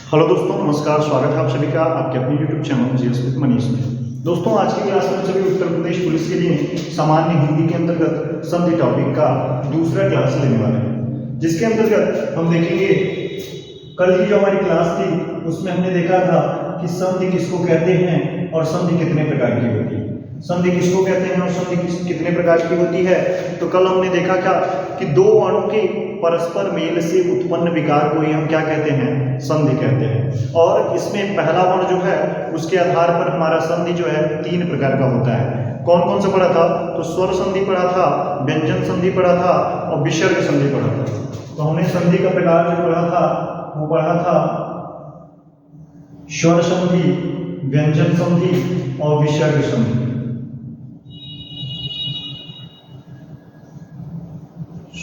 Hello दोस्तों, नमस्कार। स्वागत है आप सभी का आपके अपने YouTube channel GS with Manish में। दोस्तों, आज की क्लास में सभी उत्तर प्रदेश पुलिस के लिए सामान्य हिंदी के अंतर्गत संधि टॉपिक का दूसरा क्लास लेने वाले हैं, जिसके अंतर्गत हम देखेंगे कल की जो हमारी क्लास थी उसमें हमने देखा था कि संधि किसको कहते हैं और संधि कितने प्रकार की होती है। संधि किसको कहते हैं और संधि कितने प्रकार की होती है। तो कल हमने देखा क्या कि दो अणु के परस्पर मेल से उत्पन्न विकार को ही हम क्या कहते हैं, संधि कहते हैं। और इसमें पहला वर्ण जो है उसके आधार पर हमारा संधि जो है तीन प्रकार का होता है। कौन कौन सा पढ़ा था? तो स्वर संधि पढ़ा था, व्यंजन संधि पढ़ा था और विसर्ग संधि पढ़ा था। तो हमने संधि का प्रकार जो पढ़ा था वो पढ़ा था स्वर संधि, व्यंजन संधि और विसर्ग संधि।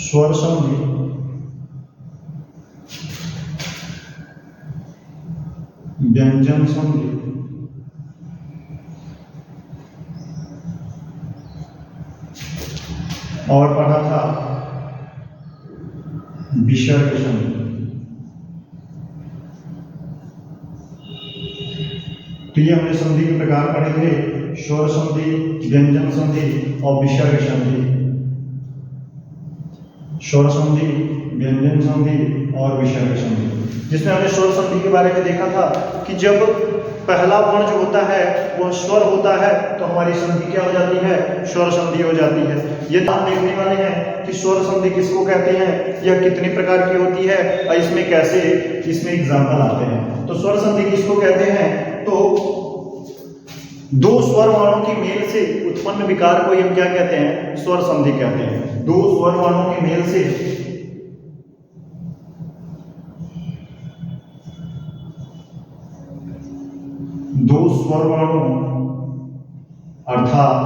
स्वर संधि, व्यंजन संधि और पढ़ा था विसर्ग संधि। तो ये हमने संधि के प्रकार पढ़े थे, स्वर संधि, व्यंजन संधि और विसर्ग संधि। स्वर संधि, व्यंजन संधि और विसर्ग संधि, जिसमें हमने स्वर संधि के बारे में देखा था कि जब पहला वर्ण जो होता है वह स्वर होता है तो हमारी संधि क्या हो जाती है, स्वर संधि हो जाती है। ये हम देखने वाले हैं कि स्वर संधि किसको कहते हैं, यह कितनी प्रकार की होती है और इसमें कैसे इसमें एग्जाम्पल आते हैं। तो स्वर संधि किसको कहते हैं? तो दो स्वर वर्णों की मेल से उत्पन्न विकार को हम क्या कहते हैं, स्वर संधि कहते हैं। दो स्वर वर्णों के मेल से दो स्वर वर्णों अर्थात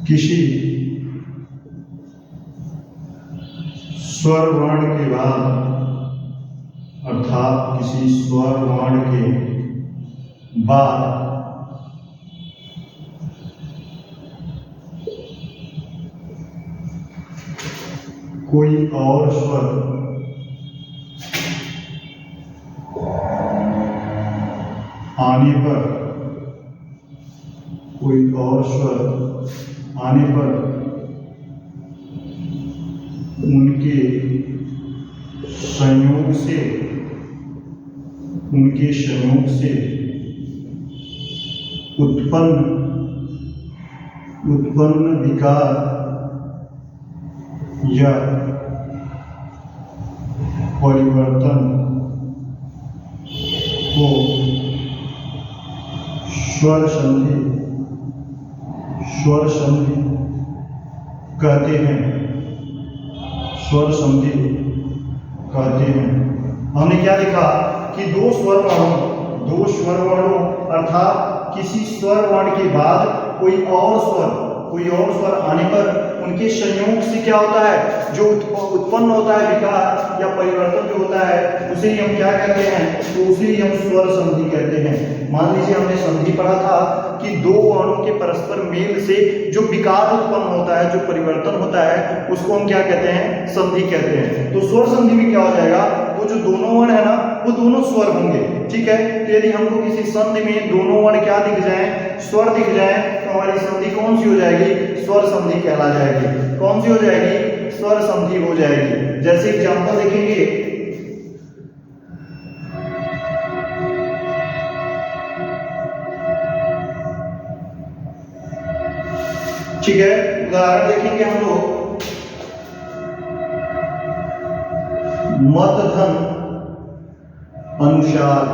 किसी स्वर वर्ण के बाद अर्थात किसी स्वर वर्ण के बाद कोई और स्वर आने पर, कोई और स्वर आने पर उनके संयोग से उत्पन्न विकार या परिवर्तन को स्वर संधि कहते हैं। स्वर संधि कहते हैं। हमने क्या देखा कि दो स्वर वर्णों अर्थात किसी स्वर वर्ण के बाद कोई और स्वर आने पर उनके संयोग से क्या होता है, जो उत्पन्न होता है विकार या परिवर्तन जो होता है उसे ही हम क्या कहते हैं, तो उसे ही हम स्वर संधि कहते हैं। मान लीजिए हमने संधि पढ़ा था कि दो वर्णों के परस्पर मेल से जो विकार उत्पन्न होता है, जो परिवर्तन होता है, उसको हम क्या कहते हैं, संधि कहते हैं। तो स्वर संधि में क्या हो जाएगा, वो जो दोनों वर्ण है ना वो दोनों स्वर होंगे। ठीक है, तो यदि हमको किसी संधि में दोनों वर्ण क्या दिख जाए, स्वर दिख जाए, तो हमारी संधि कौन सी हो जाएगी, स्वर संधि कहला जाएगी। कौन सी हो जाएगी, स्वर संधि हो जाएगी। जैसे एग्जांपल देखेंगे, ठीक है, उदाहरण देखेंगे हम लोग, मत धन अनुसार,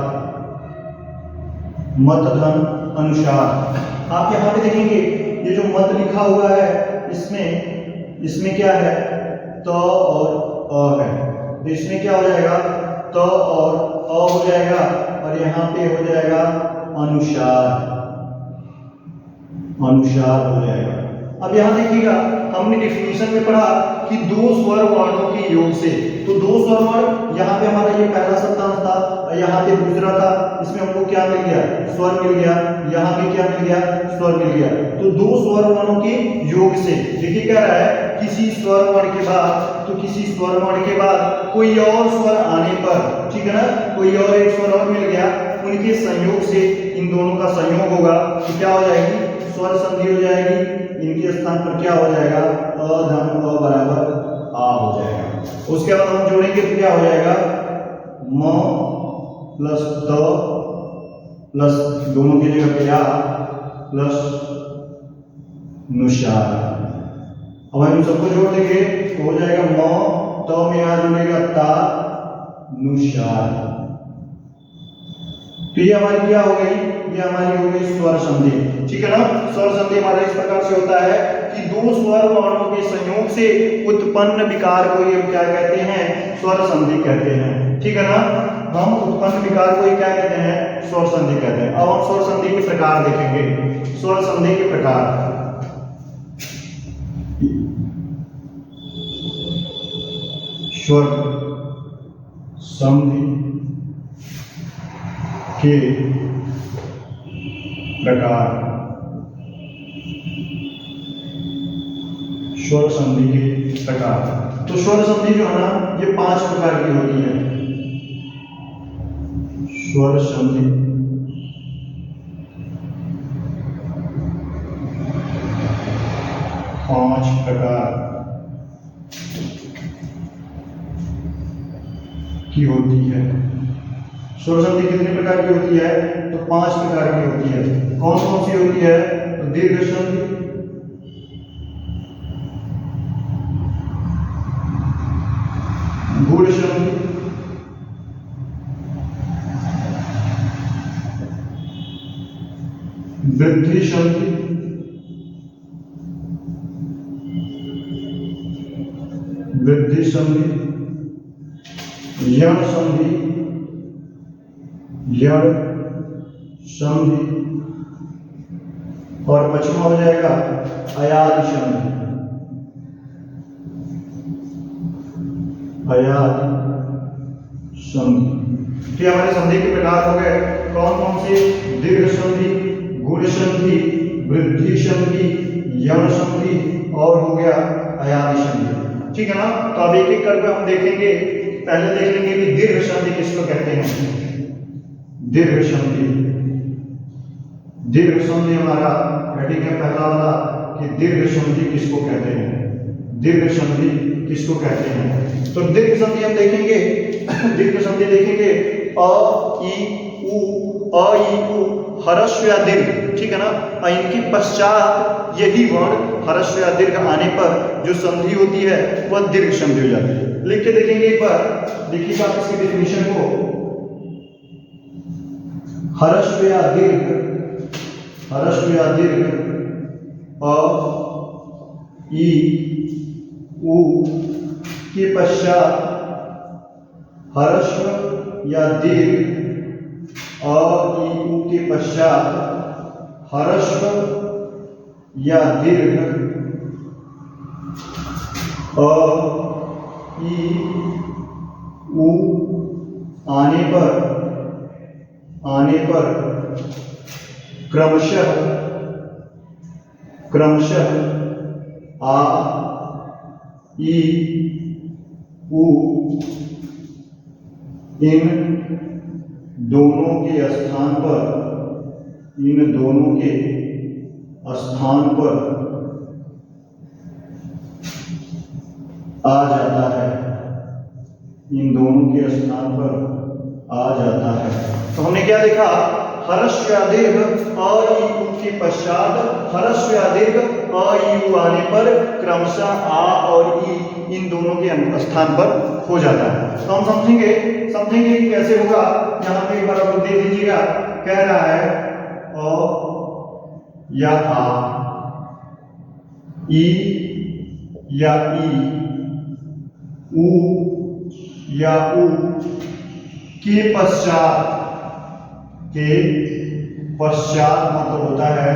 मत धन अनुसार। आप यहां पे देखेंगे ये जो मत लिखा हुआ है इसमें क्या है, त और अ है। तो इसमें क्या हो जाएगा, त और अ हो जाएगा और यहाँ पे हो जाएगा अनुसार हो जाएगा। अब यहाँ देखिएगा हमने डिफिनीशन में पढ़ा कि दो स्वर वर्णों के योग से, तो दो स्वर वर्ण, यहाँ पे हमारा ये पहला शब्दांश था और यहाँ पे दूसरा था, इसमें हमको क्या मिल गया, स्वर मिल गया। यहाँ पे क्या मिल गया, स्वर मिल गया। तो दो स्वर वर्णों के योग से, देखिए कह रहा है किसी स्वर वर्ण के बाद, तो किसी स्वर वर्ण के बाद कोई और स्वर आने पर, ठीक है ना, कोई और एक स्वर और मिल गया, उनके संयोग से इन दोनों का संयोग होगा तो क्या हो जाएगी, स्वर संधि हो जाएगी। इनके स्थान पर क्या हो जाएगा, अ धन अ बराबर आ हो जाएगा। उसके बाद हम जोड़ेंगे तो क्या हो जाएगा, म प्लस त प्लस दोनों की जगह पे आ प्लस नुशार। अब हम सबको जोड़ देंगे तो हो जाएगा म, तो में यहां जुड़ेगा ता नुशार। तो ये हमारी क्या हो गई, ये हमारी हो गई स्वर संधि, ठीक है ना। स्वर संधि हमारा इस प्रकार से होता है कि दो स्वर वर्णों के संयोग से उत्पन्न विकार को ये क्या कहते हैं, स्वर संधि कहते हैं, ठीक है ना। हम उत्पन्न विकार को ये क्या कहते हैं, स्वर संधि कहते हैं। अब हम स्वर संधि के प्रकार देखेंगे। स्वर संधि के प्रकार, स्वर संधि के प्रकार, स्वर संधि के प्रकार। तो स्वर संधि जो है ना ये 5 प्रकार की होती है। स्वर संधि 5 प्रकार की होती है। स्वर संधि कितने प्रकार की होती है, तो 5 प्रकार की होती है। कौन कौन सी होती है, तो दीर्घ संधि, गूढ़ संधि, वृद्धि संधि, वृद्धि संधि, यण संधि, यण संधि, और पश्चिमा हो जाएगा अयादि संधि, अयादि संधि। तो हमारे संधि के प्रकार हो गए कौन कौन से, दीर्घ संधि, गूढ़ संधि, वृद्धि संधि, यण संधि और हो गया अयादि संधि, ठीक है ना। तो अब एक एक करके हम देखेंगे। पहले देख लेंगे कि दीर्घ संधि किसको कहते हैं। दीर्घ संधि, दीर्घ संधि हमारा हेडिंग है पहला वाला कि दीर्घ संधि किसको कहते हैं, दीर्घ संधि किसको कहते हैं। तो दीर्घ संधि हम देखेंगे, दीर्घ संधि देखेंगे अ ई उ ह्रस्व या दीर्घ, ठीक है ना। इनके पश्चात यही वर्ण ह्रस्व या दीर्घ आने पर जो संधि होती है वह दीर्घ संधि हो जाती है। लिख के देखेंगे एक बार, देखिए आप इसकी डेफिनेशन को। ह्रस्व या दीर्घ, ह्रस्व या दीर्घ अ ई उ के पश्चात ह्रस्व या दीर्घ, अ ई उ के पश्चात ह्रस्व या दीर्घ, अ ई उ आने पर क्रमशः आ ई उ इन दोनों के स्थान पर आ जाता है, इन दोनों के स्थान पर आ जाता है। तो हमने क्या देखा, ह्रस्व या दीर्घ अ ई उ के पश्चात ह्रस्व या दीर्घ अ ई उ आने पर क्रमशः आ और ई इन दोनों के स्थान पर हो जाता है। तो हम समझेंगे कि कैसे होगा। यहाँ पे एक बार आप देख लीजिएगा, कह रहा है अ या आ, ई या ई, उ या उ के पश्चात मतलब होता है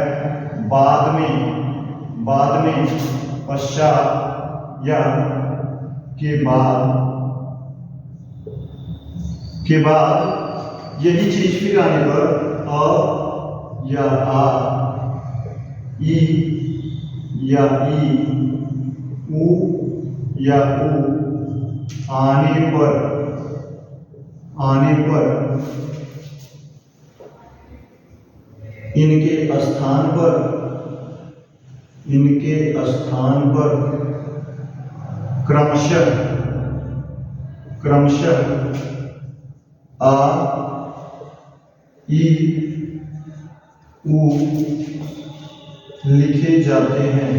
बाद में पश्चात या के बाद यही चीज फिर आने पर अ या आ, ई या ई, उ या उ आने पर इनके स्थान पर क्रमशः आ ई उ लिखे जाते हैं।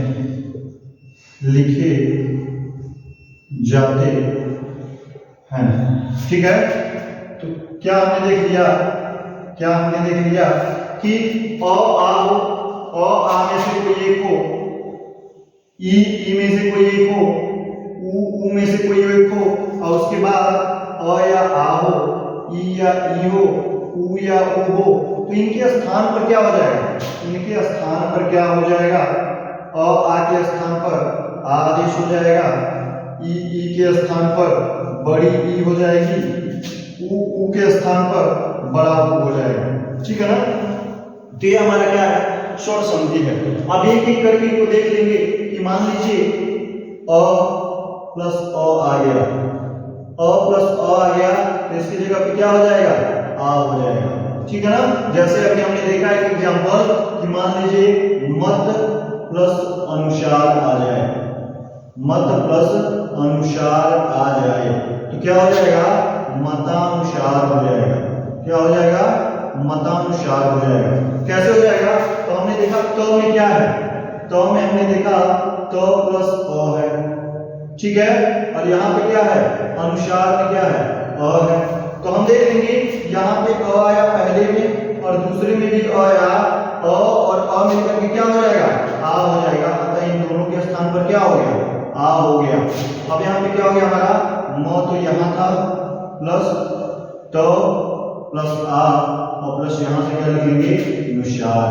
ठीक है, तो क्या हमने देख लिया कि अ आ में से कोई एक हो, ई में से कोई एक हो, उ में से कोई एक हो, और उसके बाद अ या आ हो, ई या ई हो, उ या उ हो, तो इनके स्थान पर क्या हो जाएगा? अ आ के स्थान पर आ आदेश हो जाएगा, ई के स्थान पर बड़ी ई हो जाएगी, उ के स्थान पर बड़ा उ हो जाएगा। ठीक है ना? तो ये हमारा क्या है? स्वर संधि है। अब एक एक करके इनको देख लेंगे कि मान लीजिए अ प्लस अ आ गया, तो इसकी जगह पे क्या हो जाएगा? आ हो जाएगा। ठीक है ना? जैसे अभी हमने देखा एक एग्जांपल कि मान लीजिए मत प्लस अनुसार आ जाए, तो क्या हो जाएगा? मतानुसार हो जाएगा। क्या हो जाएगा? मतानुसार हो जाएगा। कैसे हो जाएगा? तो हमने देखा त में क्या है? त में हमने देखा त प्लस अ है। ठीक है, और यहाँ पे क्या है? अनुसार में क्या है? अ है। तो हम देख लेंगे यहाँ पे अ आया पहले में और दूसरे में भी अ आया, अ और अ मिलकर के क्या हो जाएगा? आ हो जाएगा। अतः इन दोनों के स्थान पर क्या हो गया? आ हो गया। अब यहाँ पे क्या हो गया हमारा? म तो यहाँ था प्लस त प्लस आ और प्लस यहाँ से क्या लिखेंगे? अनुसार।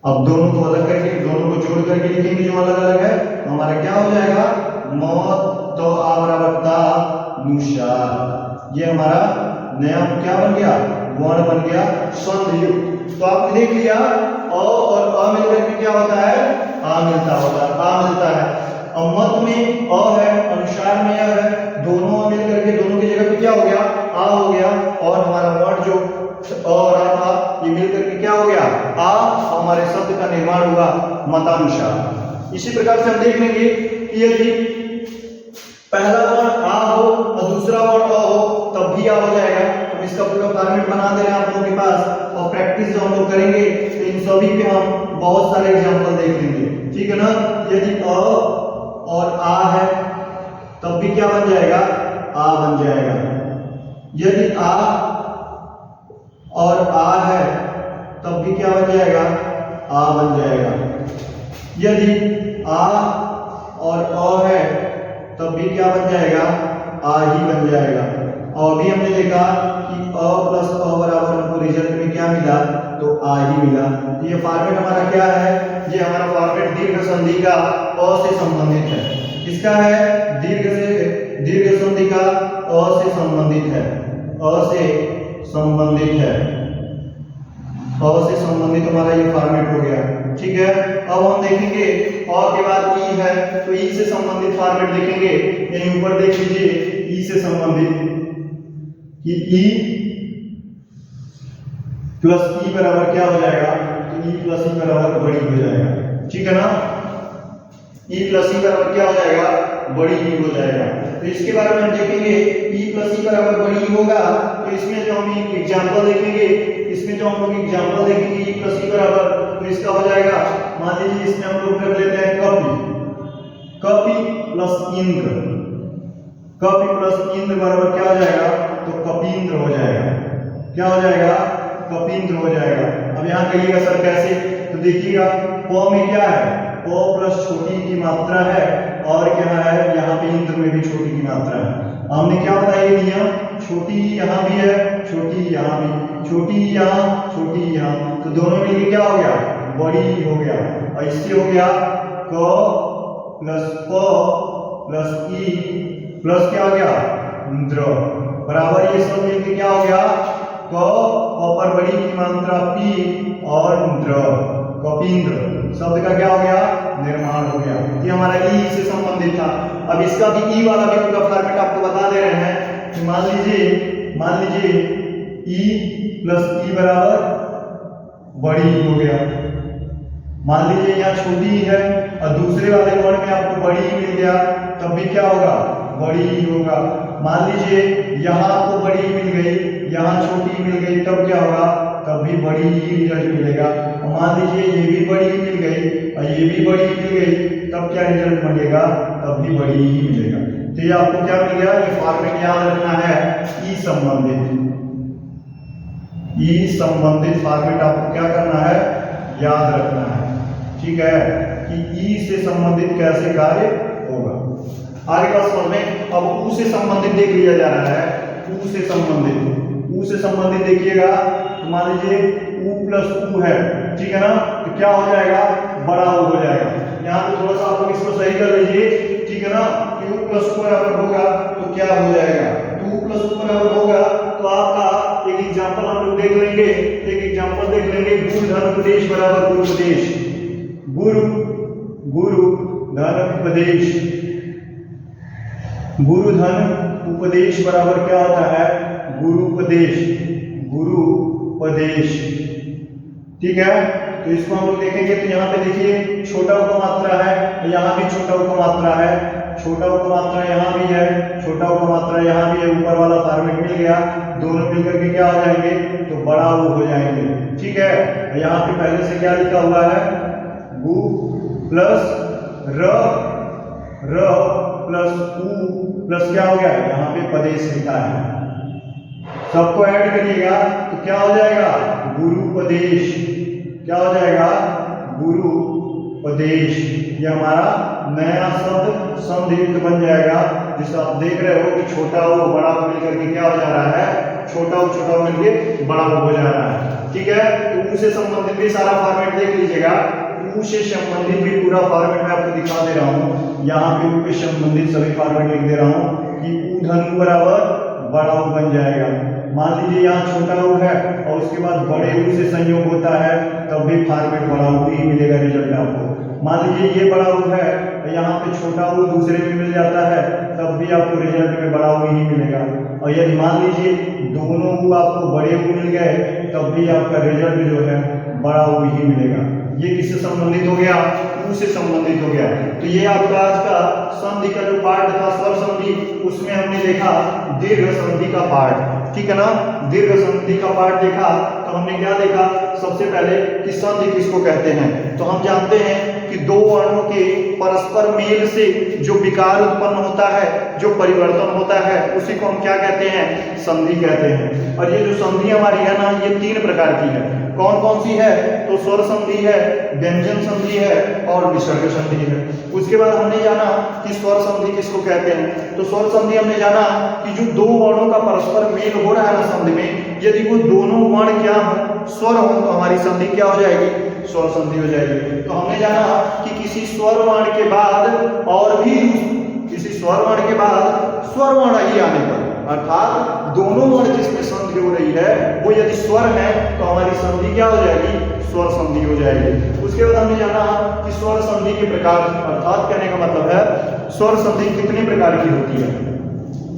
अब दोनों को अलग करके, दोनों को जोड़ करके लिखेंगे जो अलग अलग है, तो हमारा क्या हो जाएगा? म तो आ बराबर ता अनुसार। ये हमारा नया क्या बन गया? वर्ण बन गया संधि। तो आपने देख लिया अ और अ मिलकर के क्या होता है? आ मिलता है। अब मत में अ है, अनुसार में अ है, दोनों मिलकर के दोनों की जगह पे क्या हो गया? आ हो गया। और हमारा वर्ण जो अ और आ था ये मिलकर के क्या हो गया? आ। हमारे शब्द का निर्माण हुआ मतानुसार। इसी प्रकार से हम देख लेंगे कि यदि पहला वर्ण आ हो और दूसरा वर्ण अ हो तब भी आ हो जाएगा। तो इसका पूरा फॉर्मेट बना दे रहे हैं आप लोगों के पास, और प्रैक्टिस जो हम लोग करेंगे तो इन सभी पे हम बहुत सारे एग्जांपल देख लेंगे। ठीक है ना? यदि अ और आ है तब भी क्या बन जाएगा? आ बन जाएगा। यदि आ और आ है तब भी क्या बन जाएगा? आ बन जाएगा। यदि आ और अ है तब भी क्या बन जाएगा? आ ही बन जाएगा। और भी हमने देखा कि अ प्लस अ बराबर हमको रिजल्ट में क्या मिला? तो आ ही मिला। तो ये फॉर्मेट हमारा क्या है? ये हमारा फॉर्मेट दीर्घ संधि का अ से संबंधित है। किसका है? दीर्घ संधि का अ से संबंधित है। अ से संबंधित हमारा ये फॉर्मेट हो गया। ठीक है, अब हम देखेंगे अ के बाद ई है तो ई से संबंधित फॉर्मेट देखेंगे। यहीं ऊपर देख लीजिए ई से संबंधित कि ई प्लस ई बराबर क्या हो जाएगा? तो ई प्लस ई बराबर बड़ी हो जाएगा। ठीक है ना? ई प्लस ई बराबर क्या हो जाएगा? बड़ी ई हो जाएगा। तो इसके बारे में हम देखेंगे ई प्लस ई बराबर बड़ी ई होगा। तो इसमें जो हम एग्जांपल देखेंगे, ई प्लस ई बराबर, तो इसका हो जाएगा, मान लीजिए इसमें हम लोग कर लेते हैं कपि प्लस इंद्र। कपि प्लस इंद्र बराबर क्या हो जाएगा? तो कपींद्र हो जाएगा। क्या हो जाएगा? कपींद्र हो जाएगा। अब यहाँ कहिएगा सर कैसे? तो देखिएगा प में क्या है? प प्लस छोटी की मात्रा है और क्या है? यहाँ पे इंद्र में भी छोटी की मात्रा है। हमने क्या बताया ये नियम? छोटी यहाँ भी है, छोटी यहाँ भी, छोटी यहाँ, छोटी यहाँ, तो दोनों मिलकर क्या हो गया? बड़ी हो गया। और इससे हो गया क प्लस प प्लस ई प्लस क्या हो गया? इंद्र बराबर ये सब मिलकर क्या हो गया? क और बड़ी की मात्रा पी और इंद्र, कपींद्र। शब्द का क्या हो गया, निर्माण हो गया। ये हमारा ई से संबंधित था। अब इसका भी ई वाला भी पूरा फॉर्मेट आपको बता दे रहे हैं कि मान लीजिए ई प्लस ई बराबर बड़ी ई हो गया। मान लीजिए यहाँ छोटी ई है और दूसरे वाले वर्ड में आपको बड़ी ई मिल गया, तब भी क्या होगा, बड़ी ई होगा। मान लीजिए यहाँ आपको बड़ी ई मिल गई, यहाँ छोटी ई मिल गई, तब क्या होगा, तब भी बड़ी ही रिजल्ट मिलेगा। और मान लीजिए ये भी बड़ी ही मिल गई और ये भी बड़ी ही मिल गई, तब क्या रिजल्ट मिलेगा, तब भी बड़ी ही मिलेगा। तो ये आपको क्या मिल गया, ये फॉर्मेट याद रखना है, ई संबंधित फॉर्मेट आपको क्या करना है, याद रखना है। ठीक है, कि ई से संबंधित कैसे कार्य होगा। आगे का समझ में अब ऊ से संबंधित देख लिया जा रहा है। ऊ से संबंधित देखिएगा, तो मान लीजिए ऊ प्लस ऊ है, ठीक है ना, तो क्या हो जाएगा, बड़ा ऊ हो जाएगा। यहाँ पे थोड़ा सा आप लोग इसको सही कर लीजिए, ठीक है ना, कि ऊ प्लस ऊ बराबर होगा तो क्या हो जाएगा, तो ऊ प्लस ऊ बराबर होगा तो आपका एक एग्जांपल हम लोग देख लेंगे, गुरु धन उपदेश बराबर गुरुपदेश, गुरु धन उपदेश बराबर क्या होता है, गुरुपदेश। ठीक है, तो इसको हम लोग देखेंगे तो यहाँ पे देखिए छोटा ऊ का मात्रा है, यहाँ भी छोटा ऊ का मात्रा है, छोटा ऊ का मात्रा यहाँ भी है, छोटा ऊ का मात्रा यहाँ भी है, ऊपर वाला फॉर्मेट मिल गया, दोनों मिलकर के क्या हो जाएंगे, तो बड़ा ऊ हो जाएंगे। ठीक है, यहाँ पे पहले से क्या लिखा हुआ है, गु प्लस र प्लस ऊ प्लस क्या हो गया, यहाँ पे पदेश लिखा है, सबको ऐड करिएगा तो क्या हो जाएगा, गुरुपदेश। क्या हो जाएगा, गुरुपदेश। ये हमारा नया शब्द संधियुक्त बन जाएगा, जिसे आप देख रहे हो कि छोटा ऊ बड़ा ऊ मिलकर के क्या हो जा रहा है, छोटा ऊ मिलके बड़ा ऊ हो जा रहा है। ठीक है, तो ऊ से संबंधित भी सारा फॉर्मेट देख लीजिएगा। ऊ से संबंधित भी पूरा फॉर्मेट मैं आपको दिखा दे रहा हूँ, यहाँ पे ऊ से संबंधित सभी फॉर्मेट लिख दे रहा हूँ कि ऊ धन बराबर बड़ा ऊ बन जाएगा। मान लीजिए यहाँ छोटा ऊ है और उसके बाद बड़े ऊ से संयोग होता है, तब भी फॉर्मेट बड़ा ऊ ही मिलेगा रिजल्ट आपको। मान लीजिए ये बड़ा ऊ है और यहाँ पे छोटा ऊ दूसरे में मिल जाता है, तब भी आपको रिजल्ट में बड़ा ऊ ही मिलेगा। और यदि मान लीजिए दोनों ऊ आपको बड़े ऊ मिल गए, तब भी आपका रिजल्ट जो है बड़ा ऊ ही मिलेगा। ये किससे संबंधित हो गया, ऊ से संबंधित हो गया। तो ये आपका आज का संधि का जो पार्ट था स्वर संधि, उसमें हमने देखा दीर्घ संधि का पार्ट। ठीक है ना, दीर्घ संधि का पार्ट देखा तो हमने क्या देखा, सबसे पहले कि संधि किसको कहते हैं। तो हम जानते हैं कि दो वर्णों के परस्पर मेल से जो विकार उत्पन्न होता है, जो परिवर्तन होता है, उसी को हम क्या कहते हैं, संधि कहते हैं। और ये जो संधि हमारी है ना, ये 3 प्रकार की है। कौन कौन सी है, तो स्वर संधि है, व्यंजन संधि है और विसर्ग संधि है। उसके बाद हमने जाना कि स्वर संधि किसको कहते हैं। तो स्वर संधि हमने जाना कि जो दो वर्णों का परस्पर मेल हो रहा है ना संधि में, यदि वो दोनों वर्ण क्या हो, स्वर हो, तो हमारी संधि क्या हो जाएगी, स्वर संधि हो जाएगी। तो हमने जाना कि किसी स्वर वर्ण के बाद और भी किसी स्वर वर्ण के बाद स्वर वर्ण ही आने पर, अर्थात दोनों वर्ण जिसमें संधि हो रही है वो यदि स्वर है तो हमारी संधि क्या हो जाएगी, स्वर संधि हो जाएगी। उसके बाद हमने जाना कि स्वर संधि के प्रकार, अर्थात कहने का मतलब है स्वर संधि कितने प्रकार की होती है।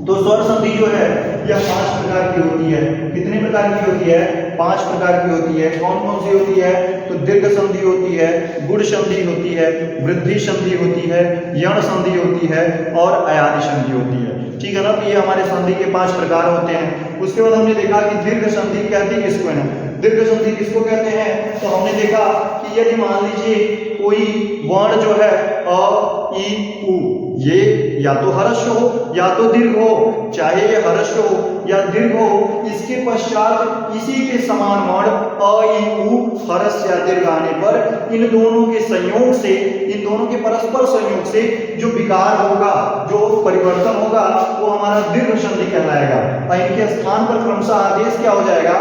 तो स्वर संधि जो है यह 5 प्रकार की होती है। कितने प्रकार की होती है, 5 प्रकार की होती है। कौन कौन सी होती है, तो दीर्घ संधि होती है, गुण संधि होती है, वृद्धि संधि होती है, यण संधि होती है और अयादि संधि होती है। ठीक है ना, तो ये हमारे संधि के 5 प्रकार होते हैं। उसके बाद हमने देखा कि दीर्घ संधि कहते किसको है, दीर्घ संधि किसको कहते हैं। तो हमने देखा कि यदि मान लीजिए कोई वर्ण जो है अ, ई, उ, ये या तो हर्ष हो या तो दीर्घ हो, चाहे ये हर्ष हो या दीर्घ हो, इसके पश्चात इसी के समान वर्ण अ, ई, उ, हर्ष या दीर्घ आने पर इन दोनों के संयोग से, इन दोनों के परस्पर संयोग से जो विकार होगा, जो परिवर्तन होगा, वो हमारा दीर्घ संधि कहलाएगा। और इनके स्थान पर क्रमशः आदेश क्या हो जाएगा,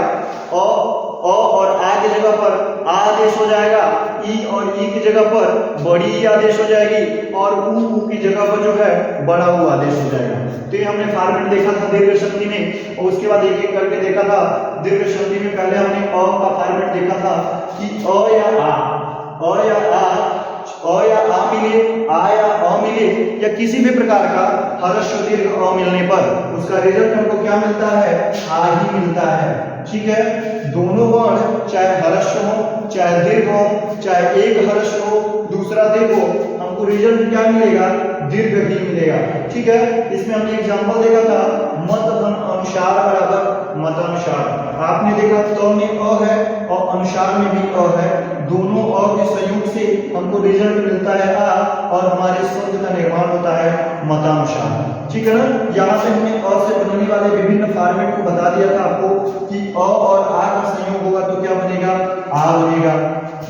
अ और आ की जगह पर आ आदेश हो जाएगा, ई और ई की जगह पर बड़ी ई आदेश हो जाएगी और ऊ की जगह पर जो है बड़ा ऊ आदेश हो जाएगा। तो ये हमने फॉर्मेट देखा था दीर्घ संधि में, और उसके बाद एक एक करके देखा था। दीर्घ संधि में पहले हमने अ का फॉर्मेट देखा था कि अ या आ, आ मिले, आ या अ मिले या किसी भी प्रकार का ह्रस्व दीर्घ अ मिलने पर उसका रिजल्ट हमको क्या मिलता है? आ ही मिलता है। ठीक है, दोनों वर्ण चाहे ह्रस्व हो, चाहे दीर्घ हो, चाहे एक ह्रस्व हो दूसरा दीर्घ हो, हमको रिजल्ट क्या मिलेगा? दीर्घ ही मिलेगा। ठीक है, इसमें हमने एग्जांपल देखा था मत अनुसार बराबर मत अनुसार। आपने देखा त में अ है और अनुसार में भी अ है, दोनों अ के संयोग से हमको रिजल्ट मिलता है आ और हमारे शब्द का निर्माण होता है मतानुसार। ठीक है ना, यहाँ से हमने अ से बनने वाले विभिन्न फॉर्मेट को बता दिया था आपको कि अ और आ का संयोग होगा तो क्या बनेगा? आ बनेगा।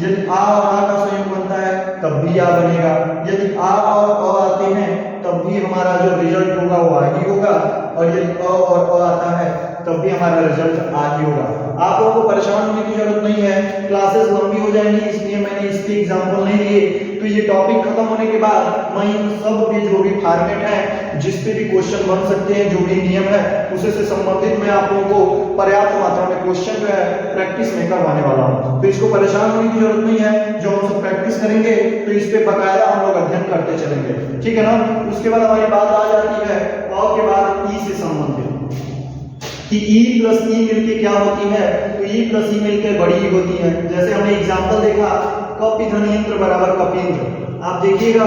यदि आ और आ का संयोग बनता है तब भी आ बनेगा। यदि आ और अ आते हैं तब भी हमारा जो रिजल्ट होगा वो आ ही होगा, और यदि अ और अ आता है तब भी हमारा रिजल्ट आ ही होगा। आप लोगों को परेशान होने की जरूरत नहीं है, क्लासेस लंबी हो जाएंगी इसलिए मैंने इसके एग्जांपल नहीं लिए। तो ये टॉपिक खत्म होने के बाद मैं इन सब के जो भी फॉर्मेट है, जिस पे भी क्वेश्चन बन सकते हैं, जो भी नियम है उसे से संबंधित मैं आप लोगों को पर्याप्त मात्रा में क्वेश्चन जो है प्रैक्टिस में करवाने वाला हूँ। तो इसको परेशान होने की जरूरत नहीं है, जो हम सब प्रैक्टिस करेंगे तो इस पे बकायदा हम लोग अध्ययन करते चलेंगे। ठीक है ना, उसके बाद हमारी बात आ जाती है अ के बाद ई से संबंधित कि ई प्लस ई मिलके क्या होती है? तो ई प्लस ई मिलकर बड़ी ई होती है। जैसे हमने एग्जांपल देखा कपि ध्वनियंत्र बराबर कपिंद्र। आप देखिएगा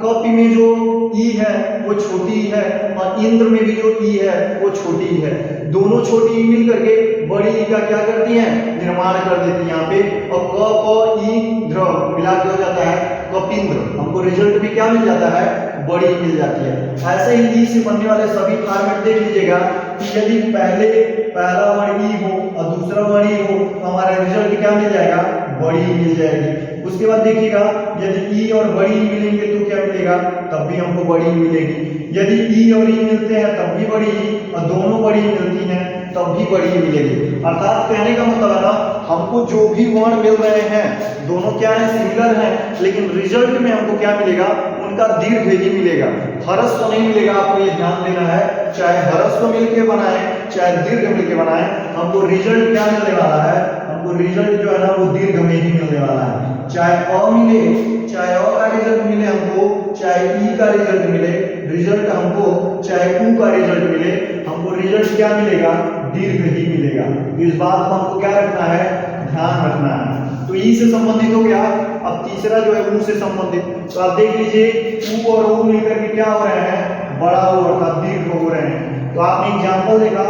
कपि में जो ई है वो छोटी है और इंद्र में भी जो ई है वो छोटी है। दोनों छोटी ई मिल करके बड़ी ई का क्या करती हैं? निर्माण कर देती है यहाँ पे, और क प ई द्र मिला के हो जाता है कपिंद्र। हमको रिजल्ट भी क्या मिल जाता है? बड़ी ई मिल जाती है। ऐसे ही ई से बनने वाले सभी फॉर्मेट देख लीजिएगा कि यदि पहला वर्ण ई हो और दूसरा वर्ण ई हो तो हमारा रिजल्ट क्या मिल जाएगा? बड़ी ई मिल जाएगी। उसके बाद देखिएगा यदि ई और बड़ी ई मिलेंगे तो क्या मिलेगा? तब भी हमको बड़ी ई मिलेगी। यदि ई और ई मिलते हैं तब भी बड़ी ई, और दोनों बड़ी ई मिलती हैं तब भी बड़ी ई मिलेगी। अर्थात कहने का मतलब है ना, हमको जो भी वर्ण मिल रहे हैं दोनों क्या है? सिमिलर हैं, लेकिन रिजल्ट में हमको क्या मिलेगा? उनका दीर्घ ही मिलेगा, ह्रस्व नहीं मिलेगा। आपको ये ध्यान देना है, चाहे ह्रस्व मिलके बनाए चाहे दीर्घ मिलके बनाए, हमको रिजल्ट क्या मिलने वाला है? हमको रिजल्ट जो है ना वो दीर्घ में ही मिलने वाला है। चाहे अ मिले, चाहे अ का रिजल्ट मिले हमको, चाहे ई का रिजल्ट मिले, रिजल्ट हमको चाहे उ का रिजल्ट मिले, हमको रिजल्ट क्या मिलेगा? दीर्घ ही मिलेगा। तो इस बात को हमको क्या रखना है? ध्यान रखना है। तो ई से संबंधित हो गया। अब तीसरा जो है उ से संबंधित, तो आप देख लीजिए उ और उ मिलकर के क्या हो रहे हैं? बड़ा उ अर्थात दीर्घ हो रहे हैं। तो आपने एग्जांपल देखा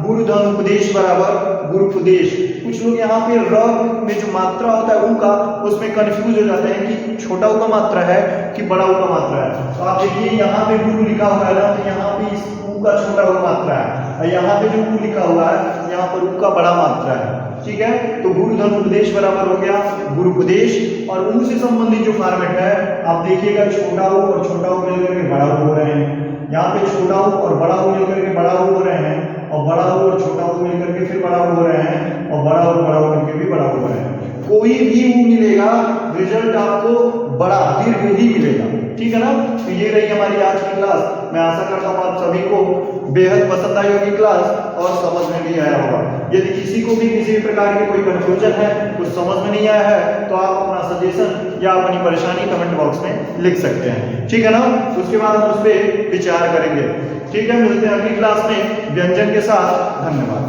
गुरु धन उपदेश बराबर गुरुपदेश। कुछ लोग यहाँ पे र में जो मात्रा होता है उ का, उसमें कंफ्यूज हो जाते हैं कि छोटा उ का मात्रा है कि बड़ा उ का मात्रा है। तो आप देखिए यहाँ पे गुरु लिखा हुआ है ना, तो यहाँ पे इस उ का छोटा उ मात्रा है, और यहाँ पे जो उ लिखा हुआ है यहाँ पर उ का बड़ा मात्रा है। ठीक है, तो गुरु धन उपदेश बराबर हो गया गुरुपदेश। और उ से संबंधित जो फॉर्मेट है आप देखिएगा छोटा उ और छोटा उ मिलकर के बड़ा उ हो रहे हैं। यहाँ पे छोटा उ और बड़ा उ मिलकर के बड़ा उ हो रहे हैं, और बड़ा उ और छोटा उ मिलकर के फिर बड़ा उ हो रहे हैं, और बड़ा उ मिलकर भी बड़ा उ हो रहे हैं। कोई भी उ मिलेगा रिजल्ट आपको बड़ा दीर्घ ही मिलेगा। ठीक है ना, तो ये रही हमारी आज की क्लास। मैं आशा करता हूँ आप सभी को बेहद पसंद आई होगी क्लास और समझ में भी आया होगा। यदि किसी को भी किसी प्रकार की कोई कंफ्यूजन है, कुछ समझ में नहीं आया है, तो आप अपना सजेशन या अपनी परेशानी कमेंट बॉक्स में लिख सकते हैं। ठीक है ना, उसके बाद हम उस पर विचार करेंगे। ठीक है, मिलते हैं अगली क्लास में व्यंजन के साथ। धन्यवाद।